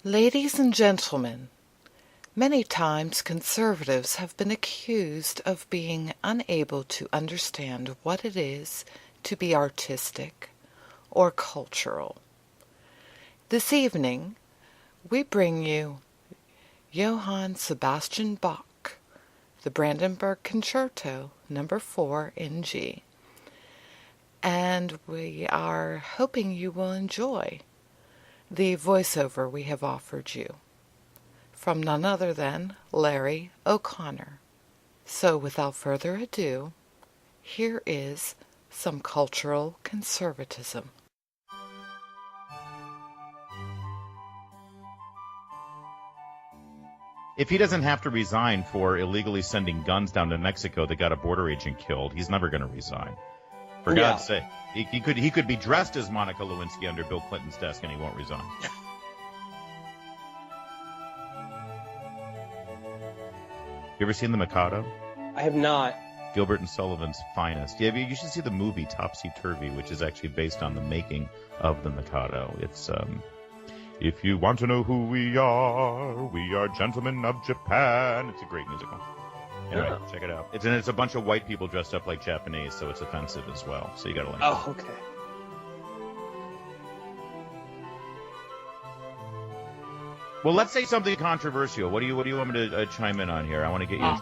Ladies and gentlemen, many times conservatives have been accused of being unable to understand what it is to be artistic or cultural. This evening, we bring you Johann Sebastian Bach, the Brandenburg Concerto, number 4 in G. And we are hoping you will enjoy the voiceover we have offered you from none other than Larry O'Connor. So without further ado, here is some cultural conservatism. If he doesn't have to resign for illegally sending guns down to Mexico that got a border agent killed, he's never going to resign. For God's sake. He could be dressed as Monica Lewinsky under Bill Clinton's desk and he won't resign. You ever seen The Mikado? I have not. Gilbert and Sullivan's finest. Yeah, you should see the movie Topsy-Turvy, which is actually based on the making of The Mikado. It's, if you want to know who we are gentlemen of Japan. It's a great musical. Anyway, check it out. It's a bunch of white people dressed up like Japanese, so it's offensive as well. So you got to like. Oh, okay. Well, let's say something controversial. What do you want me to chime in on here? I want to get you.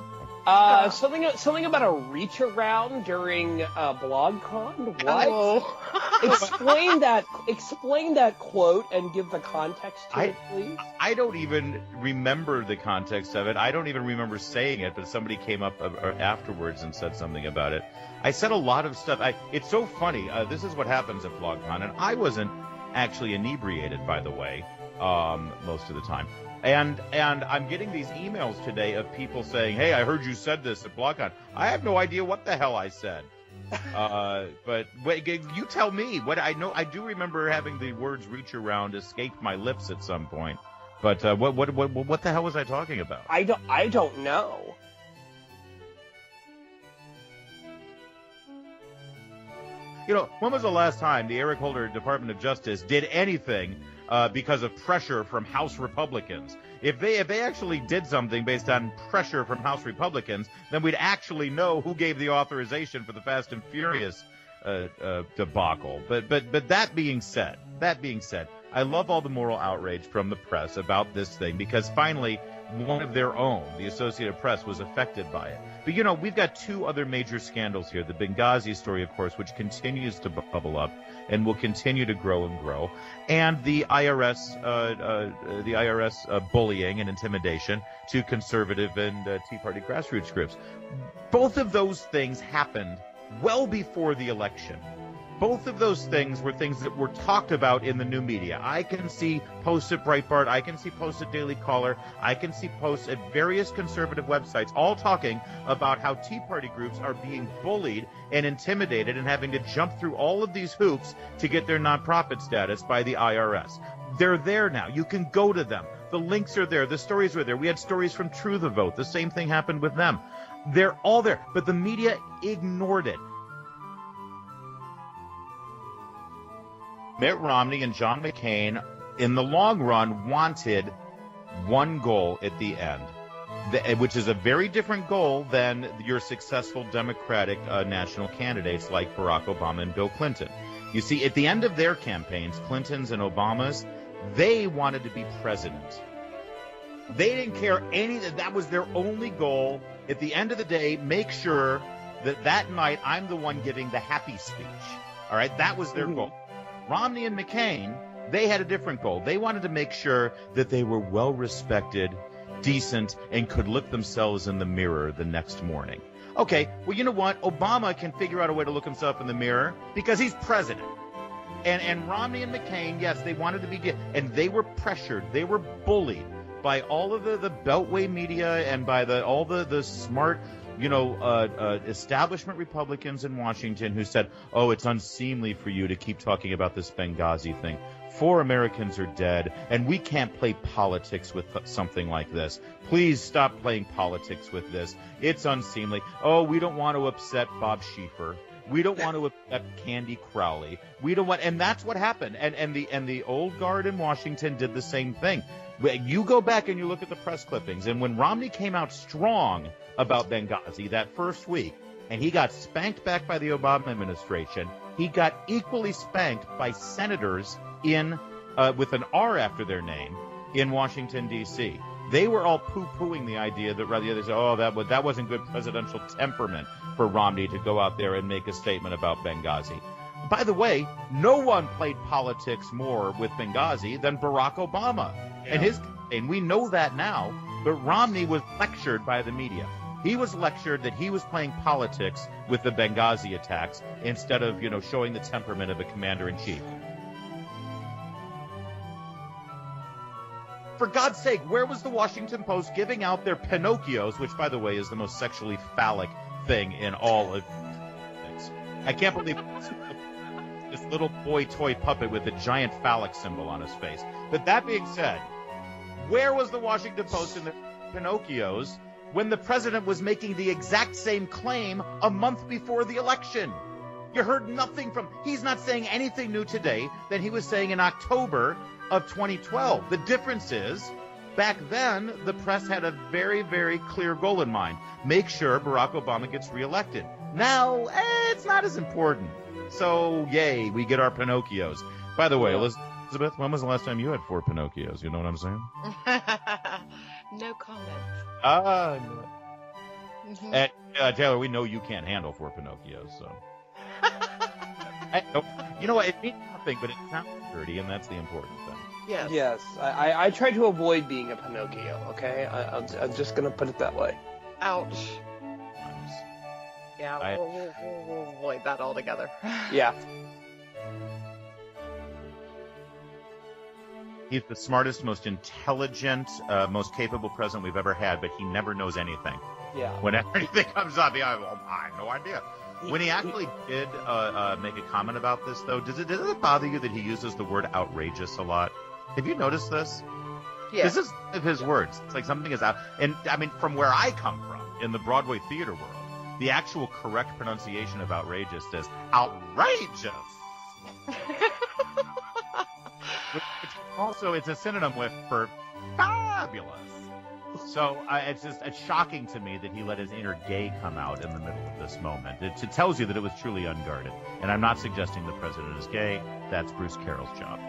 Something about a reach around during BlogCon. What? Oh. Explain that quote and give the context to it, please. I don't even remember the context of it. I don't even remember saying it, but somebody came up afterwards and said something about it. I said a lot of stuff. It's so funny. This is what happens at BlogCon, and I wasn't actually inebriated, by the way, most of the time. And I'm getting these emails today of people saying, "Hey, I heard you said this at BlogCon." I have no idea what the hell I said. But wait, you tell me. What I know, I do remember having the words "reach around" escape my lips at some point. But what the hell was I talking about? I don't know. You know, when was the last time the Eric Holder Department of Justice did anything because of pressure from House Republicans? If they actually did something based on pressure from House Republicans, then we'd actually know who gave the authorization for the Fast and Furious debacle. But that being said, I love all the moral outrage from the press about this thing because finally one of their own, the Associated Press, was affected by it. But, you know, we've got two other major scandals here. The Benghazi story, of course, which continues to bubble up and will continue to grow and grow, and the IRS bullying and intimidation to conservative and Tea Party grassroots groups. Both of those things happened well before the election. Both of those things were things that were talked about in the new media. I can see posts at Breitbart. I can see posts at Daily Caller. I can see posts at various conservative websites all talking about how Tea Party groups are being bullied and intimidated and having to jump through all of these hoops to get their nonprofit status by the IRS. They're there now. You can go to them. The links are there. The stories are there. We had stories from True the Vote. The same thing happened with them. They're all there. But the media ignored it. Mitt Romney and John McCain, in the long run, wanted one goal at the end, which is a very different goal than your successful Democratic national candidates like Barack Obama and Bill Clinton. You see, at the end of their campaigns, Clinton's and Obama's, they wanted to be president. They didn't care that was their only goal. At the end of the day, make sure that night I'm the one giving the happy speech. All right, that was their goal. Romney and McCain, they had a different goal. They wanted to make sure that they were well-respected, decent, and could look themselves in the mirror the next morning. Okay, well, you know what? Obama can figure out a way to look himself in the mirror because he's president. And Romney and McCain, yes, they wanted to be, and they were pressured. They were bullied by all of the Beltway media and by all the smart, establishment Republicans in Washington who said, "Oh, it's unseemly for you to keep talking about this Benghazi thing. 4 Americans are dead, and we can't play politics with something like this. Please stop playing politics with this. It's unseemly. Oh, we don't want to upset Bob Schieffer. We don't want to accept Candy Crowley. We don't want, and that's what happened. And the old guard in Washington did the same thing. You go back and you look at the press clippings, and when Romney came out strong about Benghazi that first week, and he got spanked back by the Obama administration, he got equally spanked by senators in with an R after their name in Washington, D.C. They were all poo-pooing the idea that rather they said, oh, that wasn't good presidential temperament for Romney to go out there and make a statement about Benghazi. By the way, no one played politics more with Benghazi than Barack Obama and his campaign. We know that now, but Romney was lectured by the media. He was lectured that he was playing politics with the Benghazi attacks instead of, showing the temperament of a commander-in-chief. For God's sake, where was the Washington Post giving out their Pinocchios, which, by the way, is the most sexually phallic thing in all of things? I can't believe this little boy toy puppet with a giant phallic symbol on his face. But that being said, where was the Washington Post in the Pinocchios when the president was making the exact same claim a month before the election? You heard nothing from... He's not saying anything new today than he was saying in October of 2012. The difference is, back then, the press had a very, very clear goal in mind. Make sure Barack Obama gets reelected. Now, it's not as important. So, yay, we get our Pinocchios. By the way, Elizabeth, when was the last time you had 4 Pinocchios? You know what I'm saying? No comment. No. And, Taylor, we know you can't handle 4 Pinocchios, so... You know what? It means nothing, but it sounds dirty, and that's the important thing. Yes. Yes. I try to avoid being a Pinocchio, okay? I'm just going to put it that way. Ouch. Yeah, we'll avoid that altogether. Yeah. He's the smartest, most intelligent, most capable president we've ever had, but he never knows anything. Yeah. Whenever anything comes up, I have no idea. When he actually did make a comment about this, though, does it bother you that he uses the word outrageous a lot? Have you noticed this? Yeah. This is one of his words. It's like something is out. And, I mean, from where I come from, in the Broadway theater world, the actual correct pronunciation of outrageous is outrageous. Which also, it's a synonym for fabulous. So it's shocking to me that he let his inner gay come out in the middle of this moment. It tells you that it was truly unguarded. And I'm not suggesting the president is gay. That's Bruce Carroll's job.